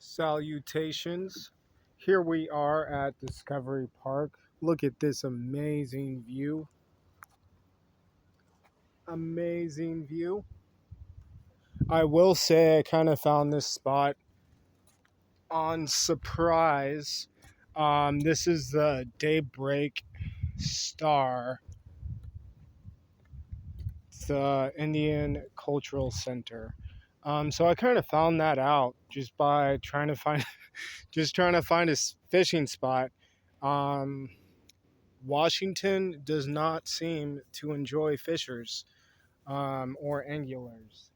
Salutations. Here we are at Discovery Park. Look at this amazing view. Amazing view. I will say I kind of found this spot on surprise. This is the Daybreak Star, the Indian Cultural Center. So I kind of found that out just by trying to find a fishing spot. Um, Washington does not seem to enjoy fishers or anglers.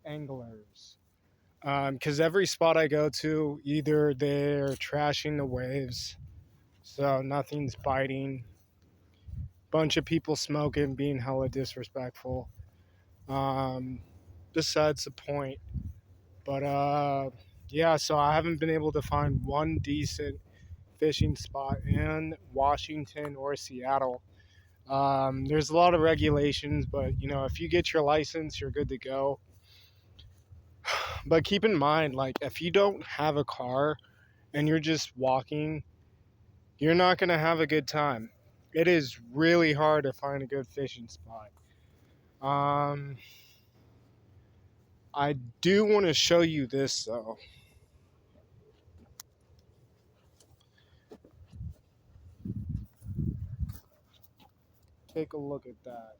Because every spot I go to, either they're trashing the waves, so nothing's biting. Bunch of people smoking, being hella disrespectful. Um, Besides the point, but yeah. So I haven't been able to find one decent fishing spot in Washington or Seattle. There's a lot of regulations, but if you get your license, you're good to go. But keep in mind, like, if you don't have a car and you're just walking, you're not going to have a good time. It is really hard to find a good fishing spot. I do want to show you this, though. Take a look at that.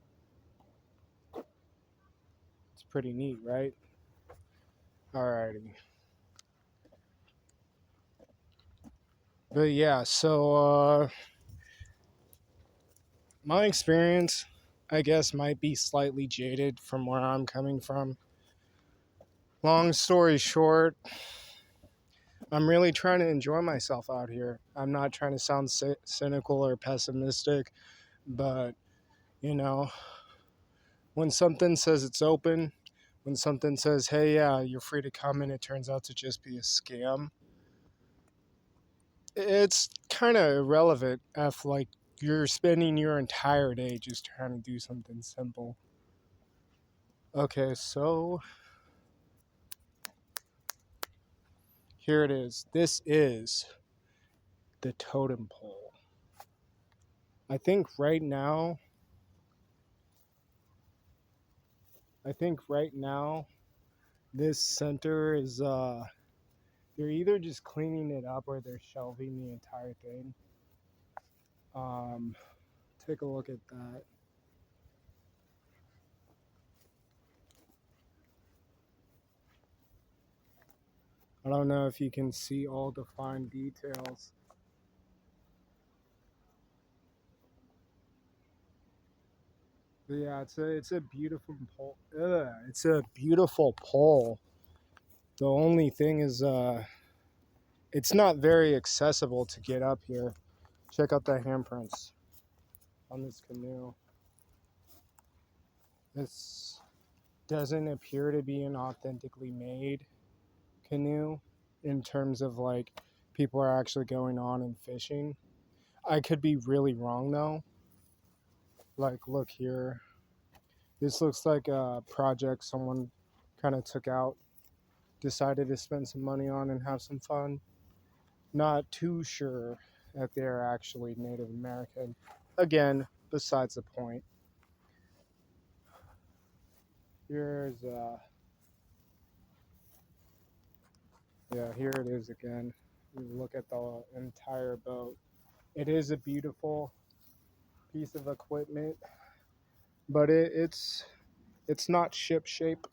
It's pretty neat, right? Alrighty. But yeah, so my experience, I guess, might be slightly jaded from where I'm coming from. Long story short, I'm really trying to enjoy myself out here. I'm not trying to sound cynical or pessimistic, but you know, when something says it's open, when something says, hey, yeah, you're free to come in, it turns out to just be a scam. It's kind of irrelevant if, like, you're spending your entire day just trying to do something simple. Okay, so here it is. This is the totem pole. I think right now, this center is they're either just cleaning it up or they're shelving the entire thing. Um, Take a look at that. I don't know if you can see all the fine details. But yeah, it's a beautiful pole. It's a beautiful pole. The only thing is it's not very accessible to get up here. Check out the handprints on this canoe. This doesn't appear to be an authentically made canoe in terms of, like, people are actually going on and fishing. I could be really wrong though. Like, look here. This looks like a project someone kind of took out, decided to spend some money on and have some fun. Not too sure that they're actually Native American. Again, besides the point. Here's yeah, here it is again. You look at the entire boat. It is a beautiful piece of equipment, but it's not ship shape.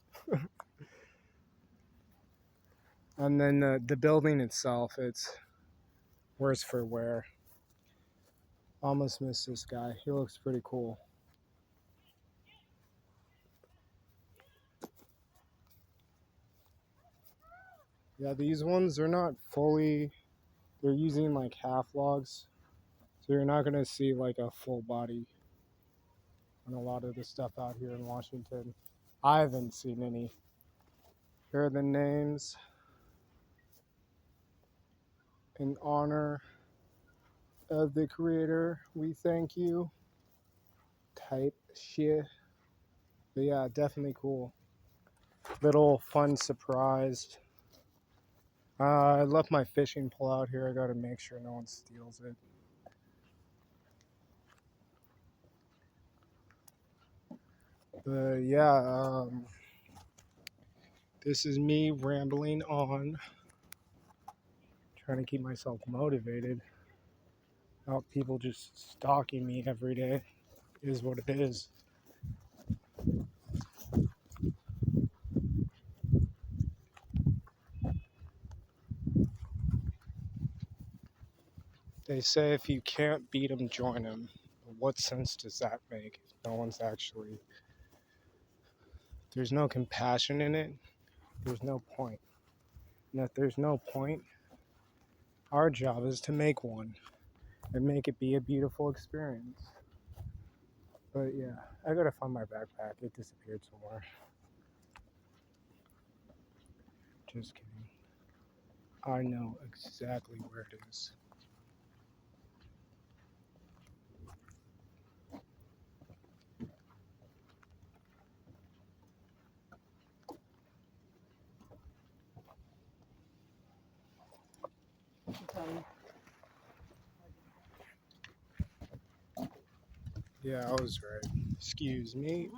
And then the building itself, it's worse for wear. Almost missed this guy. He looks pretty cool. Yeah, these ones are not fully. They're using like half logs, so you're not gonna see like a full body on a lot of the stuff out here in Washington. I haven't seen any. Here are the names in honor of the creator. We thank you. Type shit. But yeah, definitely cool. Little fun surprise. I left my fishing pole out here. I gotta make sure no one steals it. But yeah, this is me rambling on, trying to keep myself motivated. Not people just stalking me every day is what it is. They say if you can't beat them, join them. What sense does that make if no one's actually, there's no compassion in it, there's no point. And if there's no point, our job is to make one and make it be a beautiful experience. But yeah, I gotta find my backpack. It disappeared somewhere. Just kidding. I know exactly where it is. Yeah, I was right. Excuse me.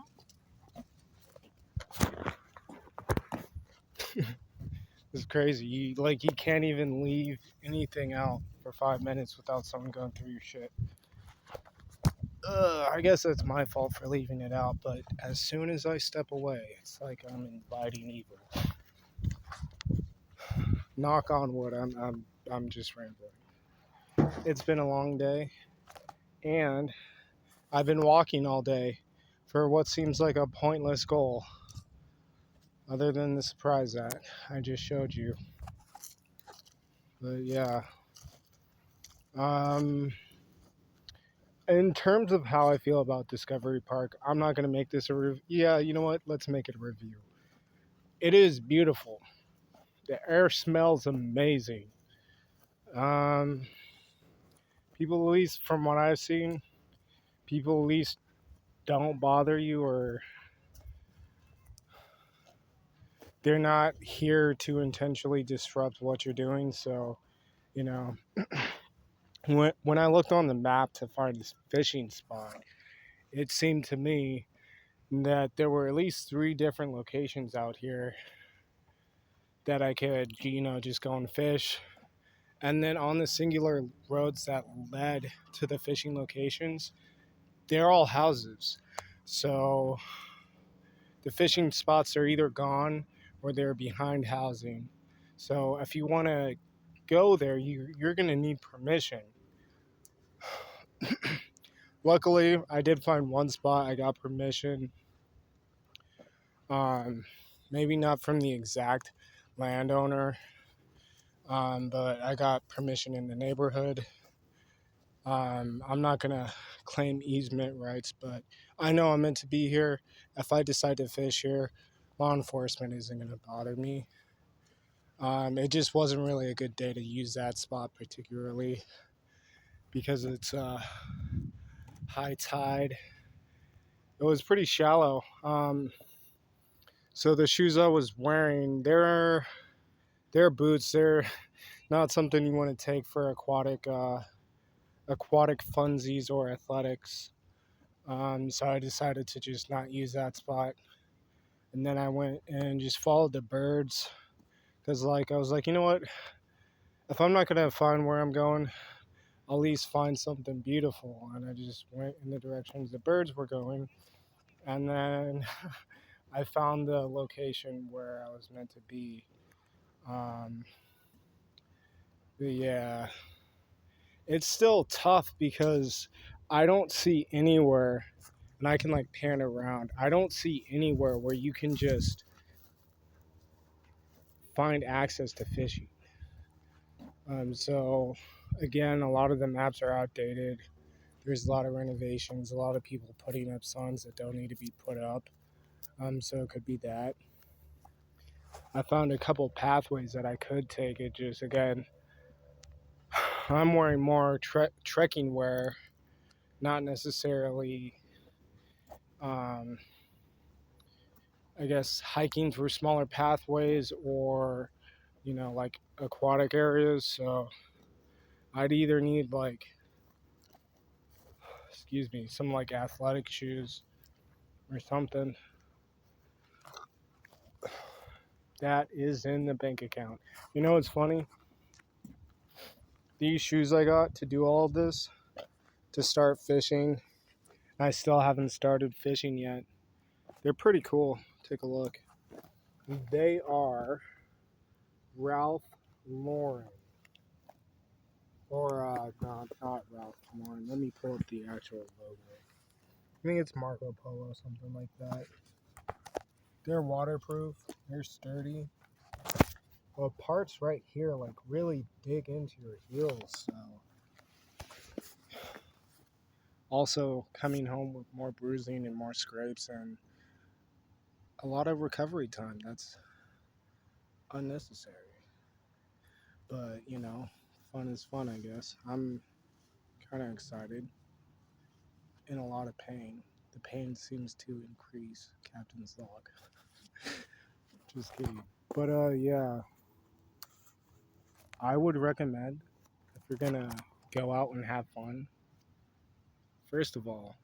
It's crazy. You can't even leave anything out for 5 minutes without someone going through your shit. I guess that's my fault for leaving it out, but as soon as I step away, it's like I'm inviting evil. Knock on wood. I'm just rambling. It's been a long day, and I've been walking all day for what seems like a pointless goal, other than the surprise that I just showed you. But yeah, in terms of how I feel about Discovery Park, I'm not gonna make this a review. Yeah, you know what? Let's make it a review. It is beautiful. The air smells amazing. Um, People, at least from what I've seen, people at least don't bother you, or they're not here to intentionally disrupt what you're doing. So, you know, when I looked on the map to find this fishing spot, it seemed to me that there were at least 3 different locations out here that I could, just go and fish. And then on the singular roads that led to the fishing locations, they're all houses. So the fishing spots are either gone or they're behind housing. So if you want to go there, you're going to need permission. Luckily, I did find one spot. I got permission. Maybe not from the exact landowner, but I got permission in the neighborhood. I'm not going to claim easement rights, but I know I'm meant to be here. If I decide to fish here, law enforcement isn't going to bother me. It just wasn't really a good day to use that spot, particularly because it's high tide. It was pretty shallow. So the shoes I was wearing, they're boots. They're not something you want to take for aquatic funsies or athletics. So I decided to just not use that spot. And then I went and just followed the birds because, I was like, you know what? If I'm not gonna find where I'm going, I'll at least find something beautiful. And I just went in the directions the birds were going, and then I found the location where I was meant to be. Um, but yeah, it's still tough because I don't see anywhere, and I can pan around. I don't see anywhere where you can just find access to fishing. So again, a lot of the maps are outdated. There's a lot of renovations, a lot of people putting up signs that don't need to be put up. So it could be that. I found a couple pathways that I could take. It just, again, I'm wearing more trekking wear, not necessarily, um, I guess, hiking through smaller pathways or like aquatic areas. So I'd either need like, excuse me, some like athletic shoes or something. That is in the bank account. You know what's funny? These shoes I got to do all of this, to start fishing, I still haven't started fishing yet. They're pretty cool. Take a look. They are Ralph Lauren. Or, not Ralph Lauren. Let me pull up the actual logo. I think it's Marco Polo, something like that. They're waterproof. They're sturdy. But parts right here, like, really dig into your heels, so. Also, coming home with more bruising and more scrapes and a lot of recovery time. That's unnecessary. But, fun is fun, I guess. I'm kind of excited. In a lot of pain. The pain seems to increase. Captain's log. Just kidding. But, yeah. I would recommend, if you're gonna go out and have fun, first of all,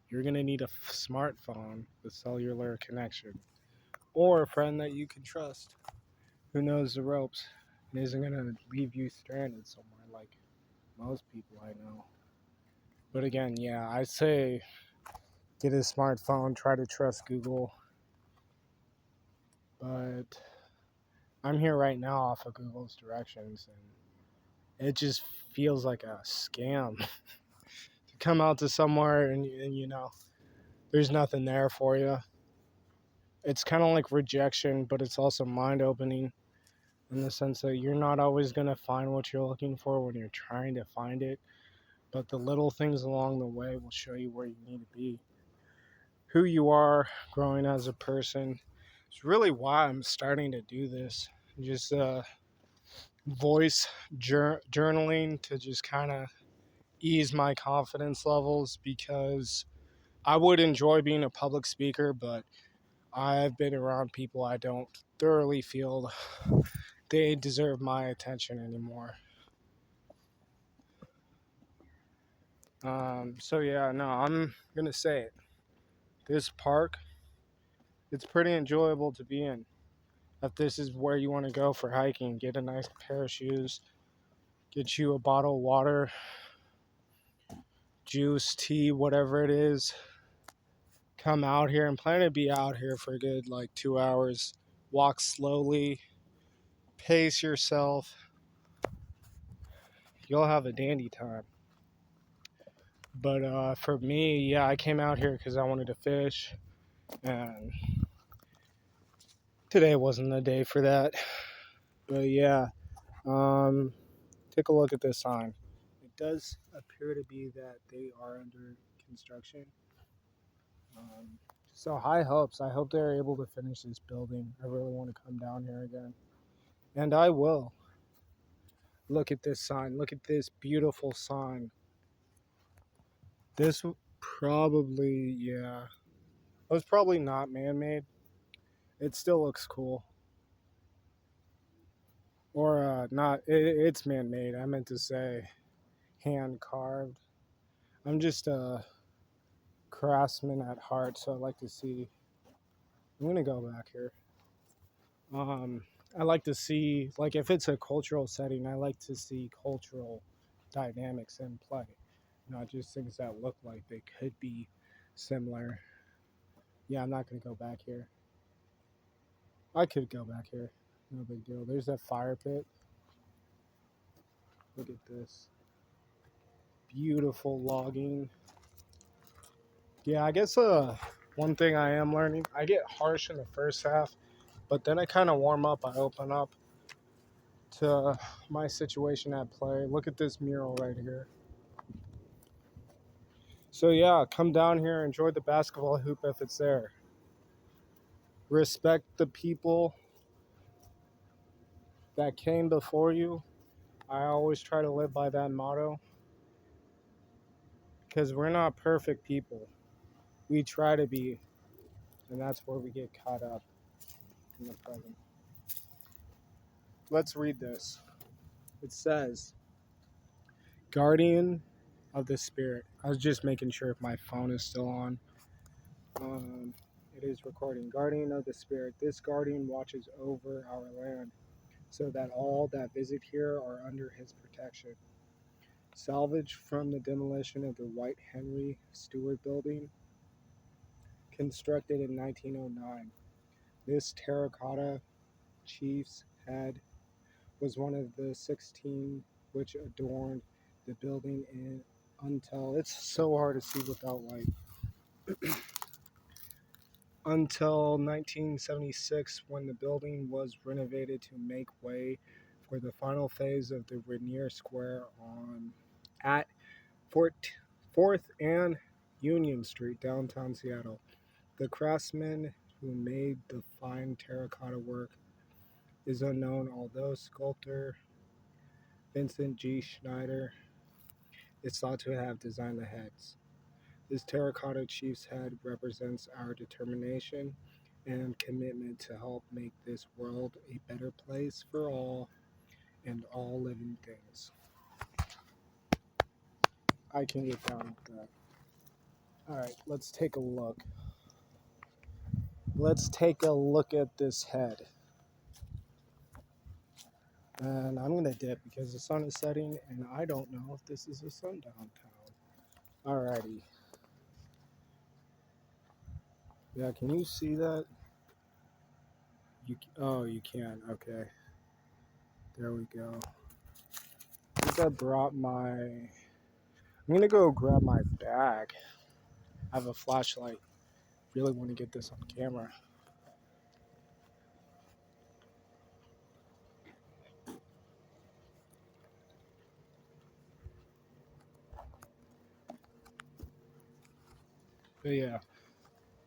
you're gonna need a smartphone with cellular connection. Or a friend that you can trust who knows the ropes and isn't gonna leave you stranded somewhere like most people I know. But again, yeah, I say get a smartphone, try to trust Google. But I'm here right now off of Google's directions, and it just feels like a scam to come out to somewhere and there's nothing there for you. It's kind of like rejection, but it's also mind opening in the sense that you're not always going to find what you're looking for when you're trying to find it. But the little things along the way will show you where you need to be, who you are growing as a person. It's really why I'm starting to do this. Just voice journaling to just kind of ease my confidence levels, because I would enjoy being a public speaker, but I've been around people I don't thoroughly feel they deserve my attention anymore. So yeah, no, I'm gonna say it. This park, it's pretty enjoyable to be in. If this is where you want to go for hiking, get a nice pair of shoes, get you a bottle of water, juice, tea, whatever it is. Come out here and plan to be out here for a good like 2 hours. Walk slowly, pace yourself. You'll have a dandy time. But for me, yeah, I came out here because I wanted to fish, and today wasn't the day for that. But yeah, take a look at this sign. It does appear to be that they are under construction. So high hopes. I hope they're able to finish this building. I really want to come down here again, and I will. Look at this sign. Look at this beautiful sign. This probably, yeah, it was probably not man-made. It still looks cool. Or not, it's man-made. I meant to say hand-carved. I'm just a craftsman at heart, so I like to see. I'm gonna go back here. I like to see, like, if it's a cultural setting, I like to see cultural dynamics in play, not just things that look like they could be similar. Yeah, I'm not gonna go back here. I could go back here. No big deal. There's that fire pit. Look at this. Beautiful logging. Yeah, I guess one thing I am learning, I get harsh in the first half, but then I kind of warm up. I open up to my situation at play. Look at this mural right here. So yeah, come down here, enjoy the basketball hoop if it's there. Respect the people that came before you. I always try to live by that motto, because we're not perfect people. We try to be, and that's where we get caught up in the present. let's read this. It says, Guardian of the Spirit. I was just making sure if my phone is still on. It is recording. Guardian of the Spirit. This guardian watches over our land, so that all that visit here are under his protection. Salvaged from the demolition of the White Henry Stewart Building, constructed in 1909. This terracotta chief's head was one of the 16 which adorned the building until it's so hard to see without light. Until 1976, when the building was renovated to make way for the final phase of the Rainier Square at 4th and Union Street, downtown Seattle. The craftsman who made the fine terracotta work is unknown, although sculptor Vincent G. Schneider is thought to have designed the heads. This terracotta chief's head represents our determination and commitment to help make this world a better place for all and all living things. I can get down with that. Alright, let's take a look. Let's take a look at this head. And I'm going to dip because the sun is setting and I don't know if this is a sundown town. Alrighty. Yeah, can you see that? You can. Okay. There we go. I think I brought I'm going to go grab my bag. I have a flashlight. Really want to get this on camera. But yeah,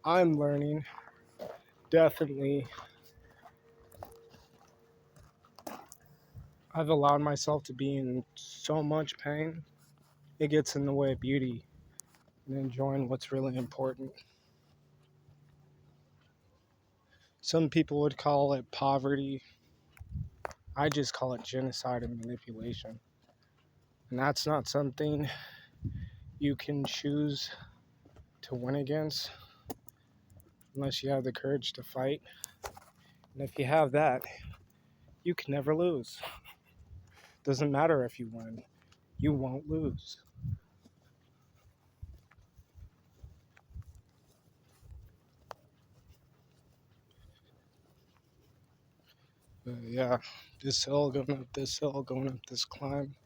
I'm learning. Definitely. I've allowed myself to be in so much pain. It gets in the way of beauty and enjoying what's really important. Some people would call it poverty. I just call it genocide and manipulation. And that's not something you can choose to win against unless you have the courage to fight. And if you have that, you can never lose. Doesn't matter if you win, you won't lose. Yeah, this hill, going up this hill, going up this climb.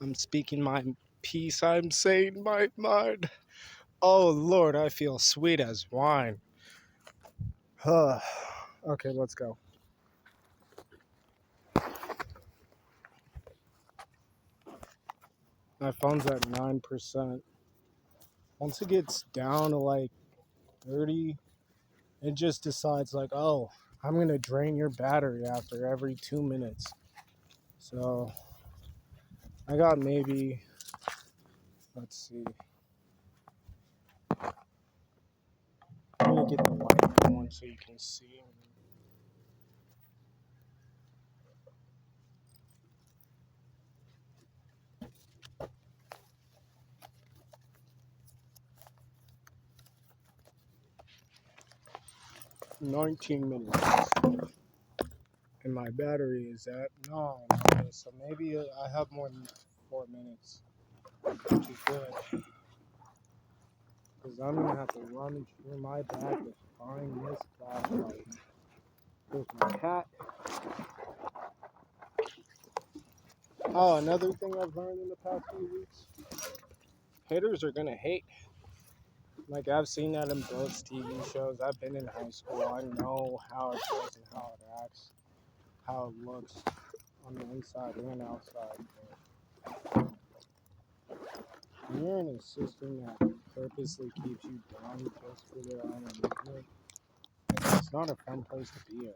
I'm speaking my peace, I'm saying my mind. Oh Lord, I feel sweet as wine. Okay, let's go. My phone's at 9%. Once it gets down to like 30, it just decides like, oh, I'm going to drain your battery after every 2 minutes. So I got maybe, let's see. I'm going to get the light going so you can see. 19 minutes. And my battery is at, no, so maybe I have more than 4 minutes, which is good. Because I'm going to have to run through my bag to find this flashlight. There's my cat. Oh, another thing I've learned in the past few weeks. Haters are going to hate. Like, I've seen that in both TV shows. I've been in high school. I know how it feels and how it acts, how it looks on the inside and outside. But when you're in a system that purposely keeps you down just for their own amusement, it's not a fun place to be in.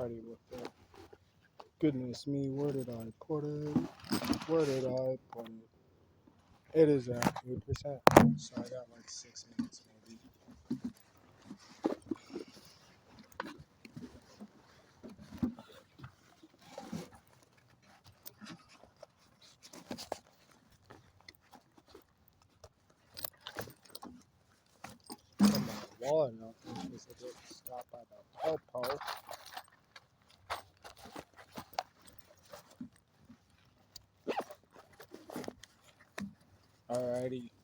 Alrighty, with that. Goodness me, where did I put it? Where did I put it? It is at 8%. So I got like 6 minutes maybe. Come on, wallet nothing because I get stopped by the popo. Alrighty.